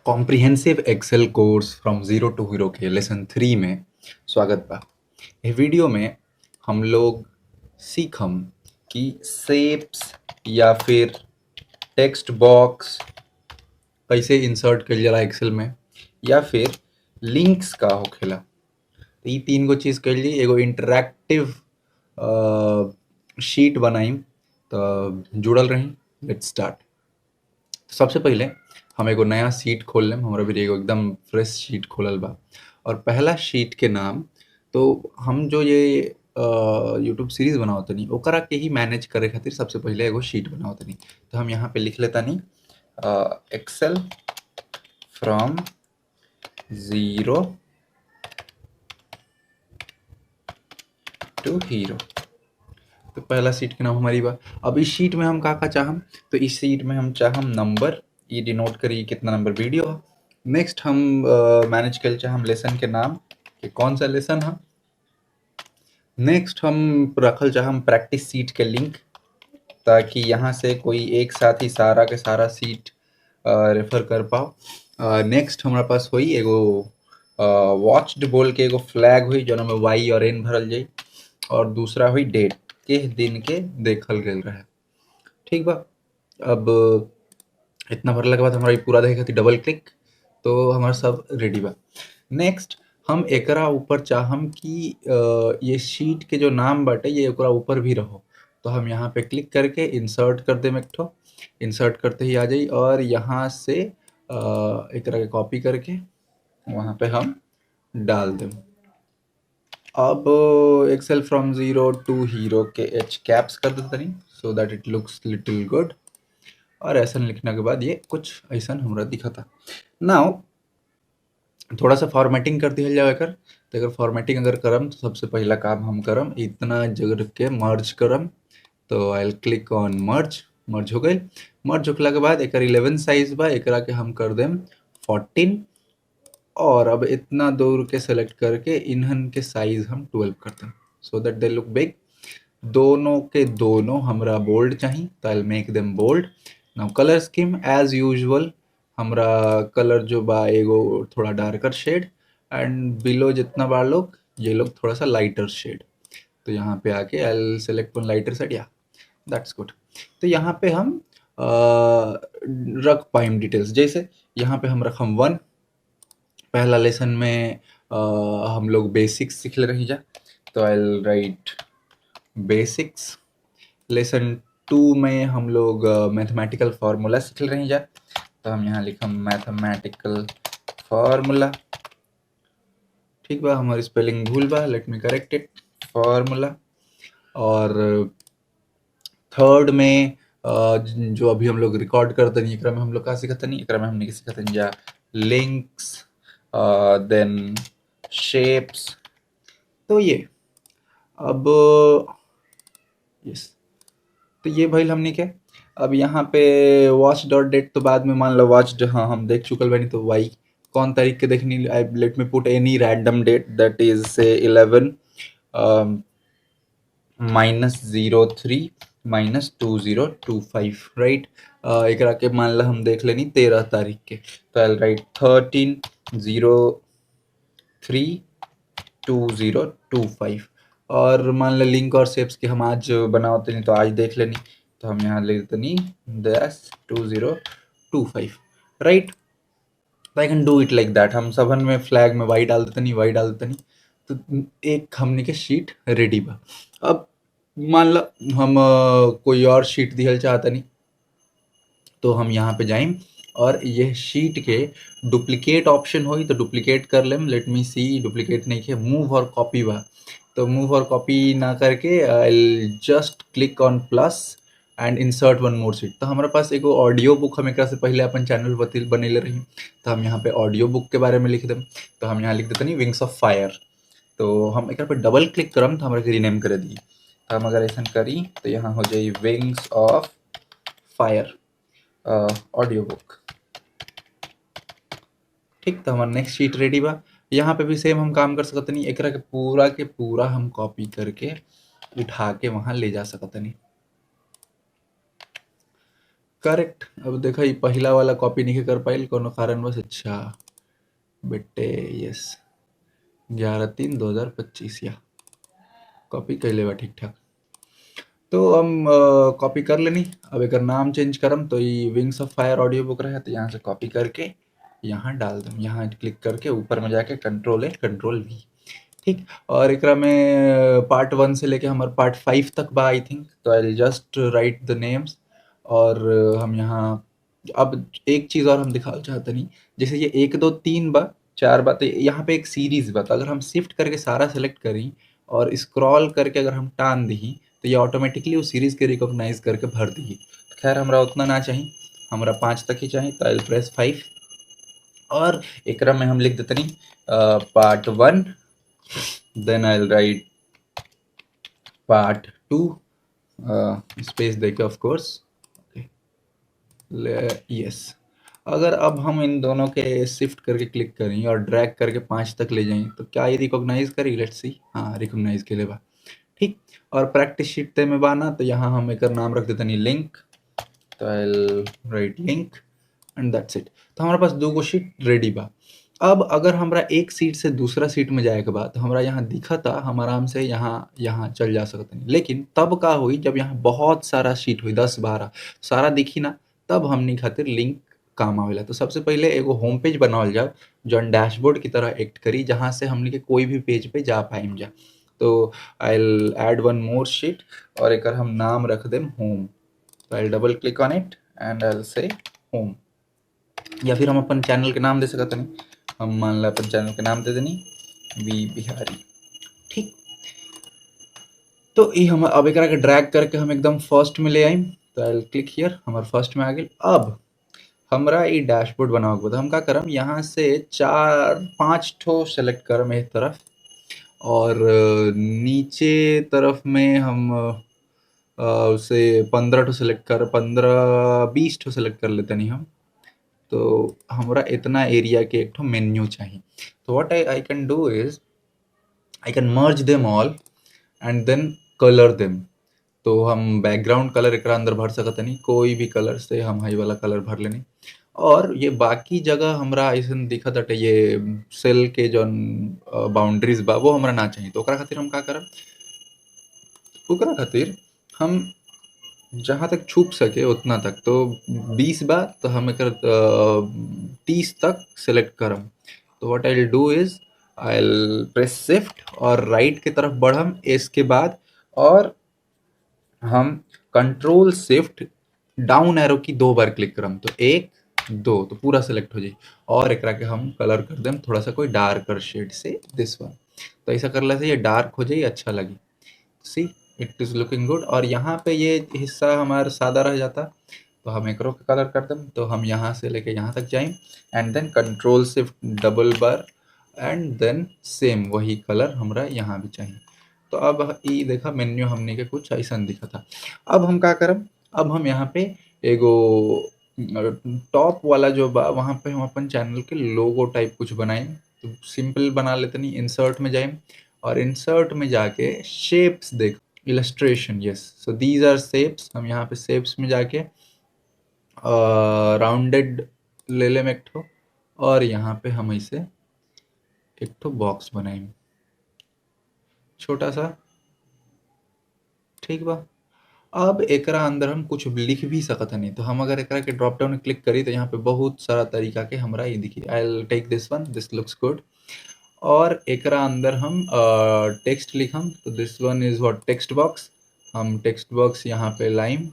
Comprehensive Excel course from zero to hero के lesson 3 में स्वागत बा। ए वीडियो में हम लोग सीखम कि शेप्स या फिर टेक्स्ट बॉक्स कैसे इंसर्ट कइल जाला एक्सेल में या फिर लिंक्स का होखेला। तो ई 3 गो चीज़ कइल जाई। एगो इंटरैक्टिव शीट बनाई। तो जुड़ल रही। Let's start. सबसे पहिले हम एगो नया शीट खोल लेम। हमरा भी एगो एकदम फ्रेश शीट खोलल बा और पहला शीट के नाम तो हम जो ये यूट्यूब सीरीज बनावत तनी ओकरा के ही मैनेज करे खातिर सबसे पहिले एगो शीट बनावत तनी। तो हम यहाँ पे लिख लेतानी Excel from zero to hero. तो पहला शीट के नाम हमारी बा। अब इस शीट में हम का चाहम, तो इस शीट में हम चाहम नंबर, ये डिनोट करी कितना नंबर वीडियो है। नेक्स्ट हम मैनेज कर चाहम लेसन के नाम कि कौन सा लेसन है। नेक्स्ट हम रखल चाहम प्रैक्टिस सीट के लिंक, ताकि यहाँ से कोई एक साथ ही सारा के सारा सीट रेफर कर पाओ। नेक्स्ट हमारे पास हुई एगो वॉच्ड बोल के एगो फ्लैग हुई जो में वाई और एन भरल जाई, और दूसरा हुई डेट के दिन के देखल गेल रहे। ठीक बा। अब इतना भरला के बाद हमारा पूरा देखे खातिर डबल क्लिक, तो हमारा सब रेडी बा। नेक्स्ट हम एकरा ऊपर चाहम कि ये शीट के जो नाम बाटे ये एकरा ऊपर भी रहो। तो हम यहाँ पे क्लिक करके इंसर्ट कर देम एक ठो। इंसर्ट करते ही आ जाई और यहाँ से एकरा के कॉपी करके वहाँ पे हम डाल देम। अब Excel from zero to hero के एच कैप्स कर देते तनी so that it looks little good. और ऐसा लिखने के बाद ये कुछ ऐसा हमरा दिखता। नाउ थोड़ा सा फॉर्मेटिंग कर दिया जाए कर। तो अगर फॉर्मेटिंग अगर करम तो सबसे पहला काम हम करम इतना जगह के मर्ज करम। तो आई क्लिक ऑन मर्ज। मर्ज हो गई। मर्ज होखला के बाद एक 11 साइज बा, एकरा के हम कर देम 14। और अब इतना दूर के सेलेक्ट करके इन्हन के साइज हम 12 कर दें so that they look big. दोनों के दोनों हमरा बोल्ड चाहिए, तो I make them bold. Now colour scheme as usual हमरा कलर जो बा एगो थोड़ा डार्कर शेड, एंड बिलो जितना बा लोग ये लोग थोड़ा सा लाइटर शेड। तो यहाँ पे आके I select one lighter shade, या दैट्स गुड। तो यहाँ पे हम रख पाइम डिटेल्स, जैसे यहाँ पे हम रखम 1। पहला लेसन में हम लोग बेसिक्स सीख ले रही जा, तो आई राइट बेसिक्स। लेसन 2 में हम लोग मैथमेटिकल फार्मूला सीख रहे जा, तो हम यहाँ लिखम मैथमेटिकल फार्मूला। ठीक बा, हमारी स्पेलिंग भूल बा, let me correct it, formula. और थर्ड में जो अभी हम लोग रिकॉर्ड करते नहीं, एकरा में हम लोग का सीखते नहीं, एकरा में हमने सीखते नहीं जा लिंक्स, देन शेप्स। तो ये अब यस, तो ये भाई हमने क्या अब यहाँ पे वॉच डॉट डेट, तो बाद में मान लो वॉच, हाँ हम देख चुकल बनी, तो वाई कौन तारीख के देखनी, I let me put any random date that is say 11 -03 -2025 right. एकरा के मान ला हम देख लेनी 13 तारीख के, तो आई राइट 13/03/2025। और मान लो लिंक और शेप्स के हम आज बनाते नहीं, तो आज देख लेनी, तो हम यहाँ ले लेते -2025 right. I can do it like that. हम सबन में फ्लैग में वाई डाल देते नहीं, वाई डाल देते नहीं, तो एक हमने के शीट रेडी बा। अब मान लो हम कोई और शीट दिहल चाहता नहीं, तो हम यहाँ पे जाइम और ये शीट के डुप्लीकेट ऑप्शन होई तो डुप्लीकेट कर लेम। लेट मी सी, डुप्लीकेट नहीं के मूव और कॉपी बा, तो मूव और कॉपी ना करके I just click on plus and insert one more sheet. तो हमारे पास एगो ऑडियो बुक हम एक से पहले अपन चैनल पर बनेले रही, तो हम यहाँ पे ऑडियो बुक के बारे में लिख देम। तो हम यहाँ लिख देते नहीं विंग्स ऑफ फायर। तो हम एक पे डबल क्लिक करम तो हमारे रीनेम कर दी। तो हम अगर ऐसा करी तो यहाँ हो जाए wings of fire audio book. ठीक, तो हमारा नेक्स्ट शीट रेडी बा। यहाँ पे भी सेम हम काम कर सकते नहीं, एक के पूरा हम कॉपी करके उठा के वहां ले जा सकते नहीं। करेक्ट। अब देखा ई पहिला वाला कॉपी नहीं कर पाइल कोनो कारण बस। अच्छा बेटे यस 11/3/2025 या कॉपी कैले बा ठीक ठाक। तो हम कॉपी कर लेनी। अब एक नाम चेंज करम तो ये wings of fire audio book रहे तो यहाँ से कॉपी करके यहाँ डाल दूँ। यहाँ क्लिक करके ऊपर में जाके कंट्रोल A कंट्रोल V ठीक। और एकरा में पार्ट 1 से लेके हमारे पार्ट 5 तक बा आई थिंक। तो I just right the names. और हम यहाँ अब एक चीज़ और हम दिखाना चाहते नहीं। जैसे ये 1 2 3 बा 4 बा तो यहाँ पे एक सीरीज बा। तो अगर हम शिफ्ट करके सारा सेलेक्ट करी और स्क्रॉल करके अगर हम टान दी तो ये ऑटोमेटिकली उस सीरीज के रिकॉग्नाइज करके भर दी। खैर हमरा उतना ना चाहिए, हमरा 5 तक ही चाहिए। तो आई प्रेस 5 और एकरा में हम लिख देते नहीं part 1 then I write part 2 space देके ऑफ कोर्स यस। अगर अब हम इन दोनों के शिफ्ट करके क्लिक करें और ड्रैग करके 5 तक ले जाएं तो क्या ये रिकॉग्नाइज करी? Let's see. हाँ रिकॉग्नाइज के लिए बा ठीक। और प्रैक्टिस शीट ते में बाना तो यहाँ हम एक नाम रख देते नहीं लिंक। तो I write link and that's it. तो हमारे पास 2 गो शीट रेडी बा। अब अगर हमरा एक सीट से दूसरा सीट में जाए के बाद तो हमरा यहाँ दिखता हम आराम से यहाँ यहाँ चल जा सकते हैं। लेकिन तब का हुई जब यहाँ बहुत सारा शीट हुई 10-12 सारा दिखी ना, तब हमनी खातिर लिंक काम आवेला। तो सबसे पहले एगो होम पेज बनावल जाओ जौन डैशबोर्ड की तरह एक्ट करी, जहाँ से हमनी के कोई भी पेज पे जा पाइम जा। तो आई एड वन मोर शीट और एक हम नाम रख देम होम। तो I double click on it and I से होम। या फिर हम अपन चैनल के नाम दे सकते नहीं। हम मान ला अपन चैनल के नाम दे देनी वी बिहारी ठीक। तो ये हम अब एकरा के ड्रैग करके हम एकदम फर्स्ट में ले आइम। तो आई क्लिक हियर हमारे फर्स्ट में आ गई। अब हमरा ये डैशबोर्ड बनावे के बाद हम का करम यहाँ से 4-5 ठो सेलेक्ट करम एक तरफ और नीचे तरफ में हम उसे 15 ठो सेलेक्ट कर 15-20 ठो सेलेक्ट कर लेते नहीं हम। तो हमरा इतना एरिया के एक ठो मेन्यू चाहिए। तो what I can do is I can merge them all and then colour them. तो हम बैकग्राउंड कलर एकरा अंदर भर सकते नहीं, कोई भी कलर से हम हाई वाला कलर भर लेनी। और ये बाकी जगह हमरा ऐसा दिखत हटे ये सेल के जौन बाउंड्रीज बा वो हमरा ना चाहिए। तो ओकरा खातिर हम का करब, ओकरा खातिर हम जहाँ तक छुप सके उतना तक। तो 20 बा तो हम एक 30 तक सेलेक्ट करम। तो what I will do is I will press shift और राइट की तरफ बढ़म इसके बाद और हम कंट्रोल शिफ्ट डाउन एरो की 2 बार क्लिक करम। तो 1 2 तो पूरा सेलेक्ट हो जाए। और एकरा के हम कलर कर देम थोड़ा सा कोई डार्कर शेड से दिस वन। तो ऐसा करने से ये डार्क हो जाए अच्छा लगे। See it is looking good. और यहाँ पे ये हिस्सा हमारा सादा रह जाता तो हम एकरो का कलर कर दें। तो हम यहाँ से लेके यहाँ तक जाएं and then control shift double bar and then same वही कलर हमरा यहाँ भी चाहिए। तो अब ये देखा मेन्यू हमने के कुछ ऐसा दिखा था। अब हम का करब, अब हम यहाँ पे एगो टॉप वाला जो बा वहाँ पे हम अपन चैनल के लोगो टाइप कुछ बनाएं। तो सिंपल बना लेते नहीं, इंसर्ट में जाएं और इंसर्ट में जाके शेप्स देख illustration yes. So these are shapes. हम यहाँ पे शेप्स में जाके राउंडेड ले लेम एक ठो और यहाँ पे हम इसे एक ठो बॉक्स बनाएं छोटा सा ठीक बा। अब एकरा अंदर हम कुछ लिख भी सकत नहीं। तो हम अगर एकरा के ड्रॉप डाउन क्लिक करी तो यहाँ पे बहुत सारा तरीका के हमरा ये दिखी। I will take this one, this looks good. और एकरा अंदर हम टेक्स्ट लिखम। तो this one is what text box. हम टेक्स्ट बॉक्स यहाँ पे लाइम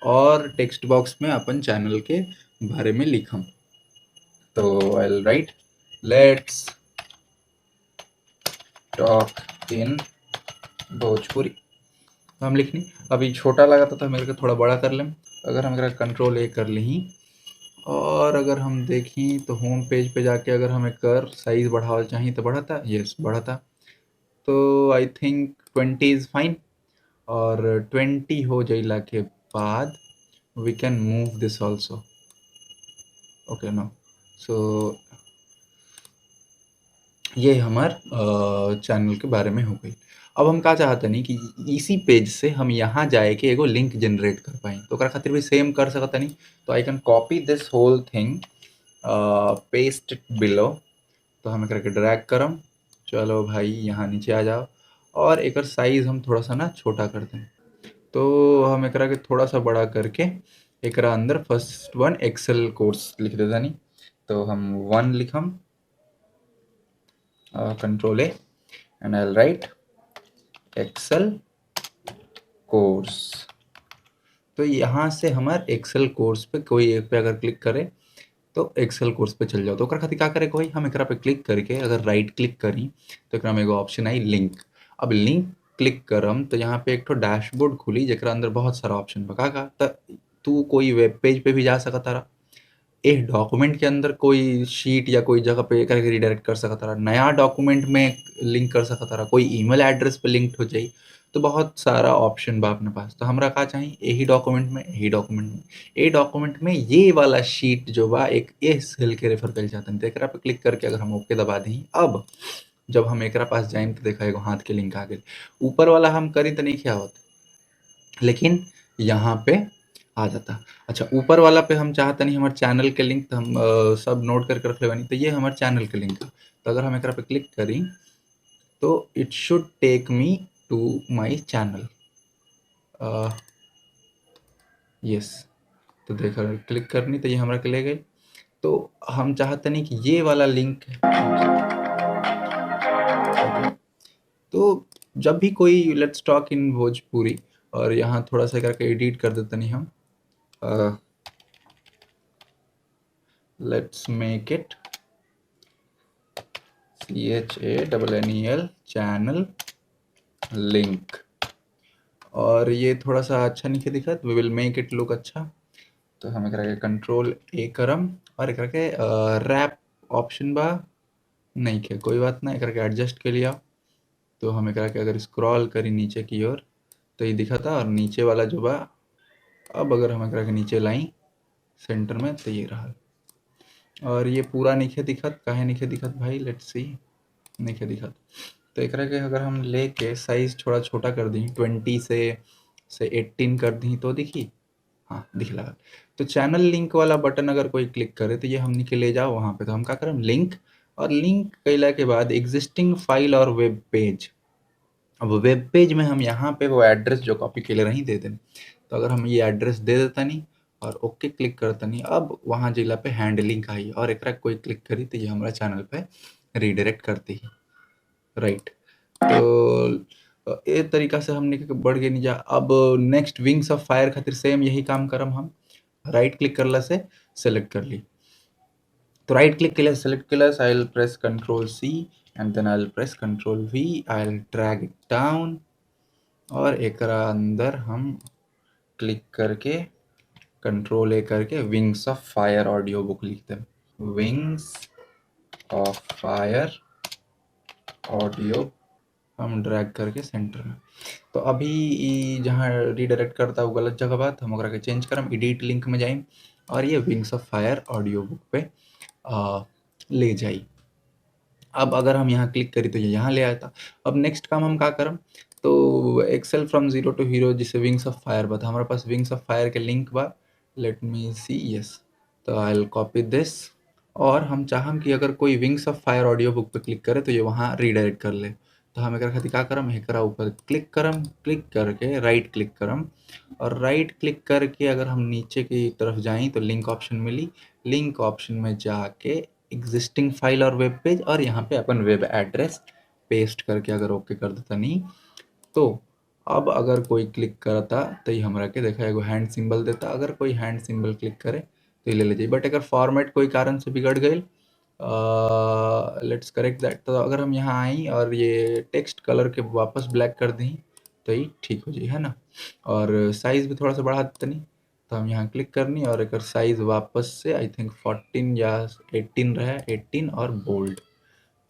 और टेक्स्ट बॉक्स में अपन चैनल के बारे में लिखम। तो I will right let's talk in Bhojpuri. हम लिखनी। अभी छोटा लगा था मेरे को थोड़ा बड़ा कर लें। अगर हम मेरा कंट्रोल A कर ली और अगर हम देखें तो होम पेज पे जाके अगर हमें कर साइज बढ़ावा चाहिए तो बढ़ाता यस बढ़ाता। तो आई थिंक 20 इज़ फाइन। और 20 हो जाइला के बाद we can move this also okay no. So ये हमार चैनल के बारे में हो गई। अब हम का चाहतनी कि इसी पेज से हम यहाँ जाए के एगो लिंक जनरेट कर पाई, तो ओकरा खातिर भी सेम कर सकतनी। तो I can copy this whole thing, paste it below. तो हम एकरा के ड्रैग करम, चलो भाई यहाँ नीचे आ जाओ, और एकर साइज हम थोड़ा सा ना छोटा कर दें। तो हम एकरा के थोड़ा सा बड़ा करके एकरा अंदर फर्स्ट वन एक्सेल कोर्स लिख देता नहीं। तो हम 1 लिखम, control A, and I will write Excel course. तो यहाँ से हमारे एक्सेल कोर्स पे कोई एक पे अगर क्लिक करे तो एक्सेल कोर्स पे चल जाओ। तो ओकरा खातिर का करे कोई, हम एकरा पे क्लिक करके अगर राइट क्लिक करी तो एकरा में एगो ऑप्शन आई लिंक। अब लिंक क्लिक करम तो यहाँ पे एक ठो डैशबोर्ड खुली जेकरा अंदर बहुत सारा ऑप्शन बा। का त तू कोई वेब पेज पे भी जा सकता रहा, एक डॉक्यूमेंट के अंदर कोई शीट या कोई जगह पे करके रिडायरेक्ट कर सकता रहा, नया डॉक्यूमेंट में लिंक कर सकता रहा, कोई ईमेल एड्रेस पे लिंक हो जाई। तो बहुत सारा ऑप्शन बा अपने पास। तो हमरा का चाहिए, यही डॉक्यूमेंट में, यही डॉक्यूमेंट में, ये डॉक्यूमेंट में ये वाला शीट जो बा एक ये सेल के रेफर कर जाता है। तो एकरा पे क्लिक करके अगर हम ओके दबा दी, अब जब हम एकरा पास जाएं तो देखा एगो हाथ के लिंक आ गई। ऊपर वाला हम करी तो नहीं क्या होता, लेकिन यहाँ पे आ जाता। अच्छा, ऊपर वाला पे हम चाहते नहीं हमारे चैनल के लिंक, तो हम सब नोट करके रख ले बानी। तो ये हमारे चैनल के लिंक है। तो अगर हम एकरा पे क्लिक करी तो it should take me to my channel. Yes, तो देखो क्लिक करनी तो ये हमारा के ले गई। तो हम चाहते नहीं कि ये वाला लिंक, तो जब भी कोई लेट्स टॉक इन भोजपुरी, और यहाँ थोड़ा सा करके एडिट कर देते नहीं हम, let's make it CHANNEL channel link. और ये थोड़ा सा अच्छा नहीं दिखा, we will make it look अच्छा। तो हम एकरा के कंट्रोल ए करम, और एकरा के रैप ऑप्शन बा नहीं के, कोई बात ना, एकरा के एडजस्ट के लिया। तो हम एकरा के अगर स्क्रॉल करी नीचे की ओर तो ये दिखा था, और नीचे वाला जो बा, अब अगर हम एकरा के नीचे लाई सेंटर में तो ये रहा। और ये पूरा नहीं दिखत, काहे नहीं दिखत भाई, लेट्स सी, नहीं दिखत। तो एकरा के अगर हम लेके साइज थोड़ा छोटा कर दी, 20 से 18 कर दी तो दिखी, हाँ दिख लगा। तो चैनल लिंक वाला बटन अगर कोई क्लिक करे तो ये हमने के ले जाओ वहाँ पे। तो हम क्या करें, लिंक, और लिंक कैला के बाद एग्जिस्टिंग फाइल और वेब पेज। अब वेब पेज में हम यहाँ पे वो एड्रेस जो कॉपी के लिए नहीं दे दें। तो अगर हम ये एड्रेस दे देता नहीं और ओके क्लिक करता नहीं, अब वहाँ जिला पे हैंड लिंक आई और एक कोई क्लिक करी तो ये हमारा चैनल पे रीडायरेक्ट करती है, राइट। तो ये तरीका से हमने के बढ़ गए नहीं जा। अब नेक्स्ट विंग्स ऑफ फायर खातिर सेम यही काम करम हम, राइट क्लिक करला से सेलेक्ट कर ली। तो राइट क्लिक के लिए सेलेक्ट के लिए I will press control C and then I will press control V, I will drag it down, और एकरा अंदर हम क्लिक करके कंट्रोल ए करके wings of fire audio book लिखते हैं, विंग्स ऑफ फायर ऑडियो, हम ड्रैग करके सेंटर में। तो अभी जहाँ रीडायरेक्ट करता है वो गलत जगह बात, हम ओकरा के चेंज करम, एडिट लिंक में जाइम और ये wings of fire audio book पे ले जाई। अब अगर हम यहाँ क्लिक करी तो ये यहाँ ले आया था। अब नेक्स्ट काम हम का करम, तो Excel from zero to hero जिसे विंग्स ऑफ फायर बता, हमारे पास विंग्स ऑफ फायर के लिंक बा, लेट मी सी, यस। तो आई विल कॉपी दिस, और हम चाहम कि अगर कोई wings of fire audio book पे क्लिक करे तो ये वहाँ रीडायरेक्ट कर ले। तो हम एक खातिर का करम, एकरा ऊपर क्लिक करम, क्लिक करके राइट क्लिक करम, और राइट क्लिक करके अगर हम नीचे की तरफ जाएं तो लिंक ऑप्शन मिली, लिंक ऑप्शन में जाके एग्जिस्टिंग फाइल और वेब पेज, और यहाँ पे अपन वेब एड्रेस पेस्ट करके अगर ओके कर देता नहीं, तो अब अगर कोई क्लिक करता तो ये हमरा के देखा एगो हैंड सिंबल देता, अगर कोई हैंड सिंबल क्लिक करे तो ये ले लीजिए। बट अगर फॉर्मेट कोई कारण से बिगड़ गई, लेट्स करेक्ट दैट। तो अगर हम यहाँ आई और ये टेक्स्ट कलर के वापस ब्लैक कर दी तो ये ठीक हो जाए, है ना। और साइज़ भी थोड़ा सा बढ़ा देते नहीं, तो हम यहाँ क्लिक करनी और एक साइज़ वापस से आई थिंक 14 या 18 रहे, 18 और बोल्ड,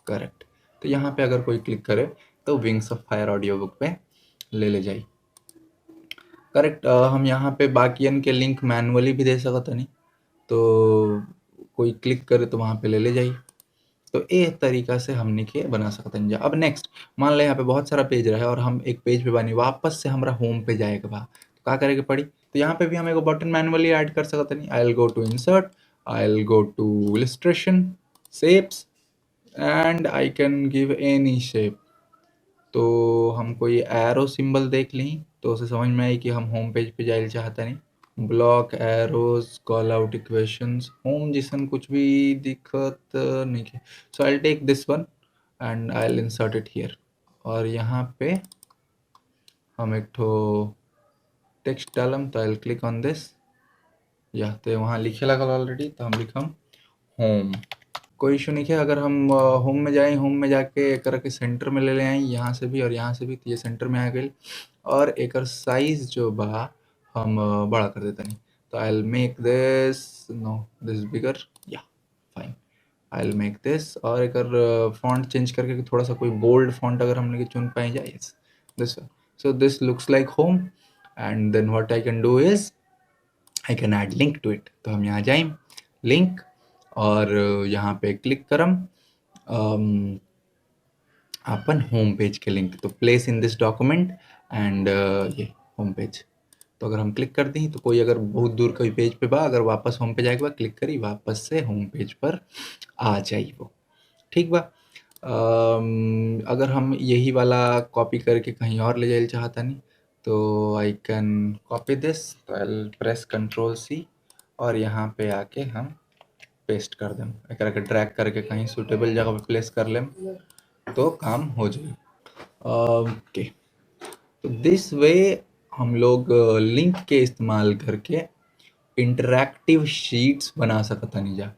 करेक्ट। तो यहाँ पे अगर कोई क्लिक करे तो wings of fire audio book पे ले जाई, करेक्ट। हम यहाँ पे बाकियन के लिंक मैनुअली भी दे सकते नहीं, तो कोई क्लिक करे तो वहाँ पे ले जाई। तो ए तरीका से हमनी के बना सकतनी जा। अब नेक्स्ट मान लें यहाँ पे बहुत सारा पेज रहे और हम एक पेज पे बानी, वापस से हमरा होम पे जाए के बा, तो का करे के पड़ी? तो यहाँ पे भी हम एगो बटन मैनुअली ऐड कर सकतनी। I will go to insert, I will go to illustration, shapes, and I can give any shape. तो हम कोई एरो सिंबल देख ली तो उसे समझ में आई कि हम होम पेज पे जाए चाहता नहीं। Block, arrows, call out, equations, home जिसन कुछ भी दिक्कत नहीं है। So I will take this one and I will insert it here. और यहाँ पे हम एक ठो टेक्स्ट डालम, तो I will click on this. या तो वहाँ लिखे लगल ऑलरेडी, तो हम लिखम होम। कोई इशू नहीं है। अगर हम होम में जाएँ, होम में जाके एकर के सेंटर में ले आई, यहाँ से भी और यहाँ से भी, तो ये सेंटर में आ गई। और एकर साइज जो बा हम बड़ा कर देतनी। तो I will make this, no this bigger, या fine, I will make this. और एकर फॉन्ट चेंज करके थोड़ा सा कोई बोल्ड फॉन्ट अगर हमने चुन पाए जाए, yes this. So this looks like home. And then what I can do is I can add link to it. तो हम यहाँ जाएं, लिंक, और यहाँ पे क्लिक करम अपन होम पेज के लिंक, तो place in this document and ये होम पेज। तो अगर हम क्लिक कर दी तो कोई अगर बहुत दूर कोई पेज पे बा, अगर वापस होम पे जाए के बाद क्लिक करी, वापस से होम पेज पर आ जाई वो। ठीक बा। अगर हम यही वाला कॉपी करके कहीं और ले जाए चाहता नहीं, तो आई कैन कॉपी दिस, तो I will press control C और यहाँ पे आके हम पेस्ट कर दें। एकरा के ड्रैग करके कहीं सुटेबल जगह पे प्लेस कर लें तो काम हो जाए। ओके, तो दिस वे हम लोग लिंक के इस्तेमाल करके इंटरैक्टिव शीट्स बना सकतनी जा।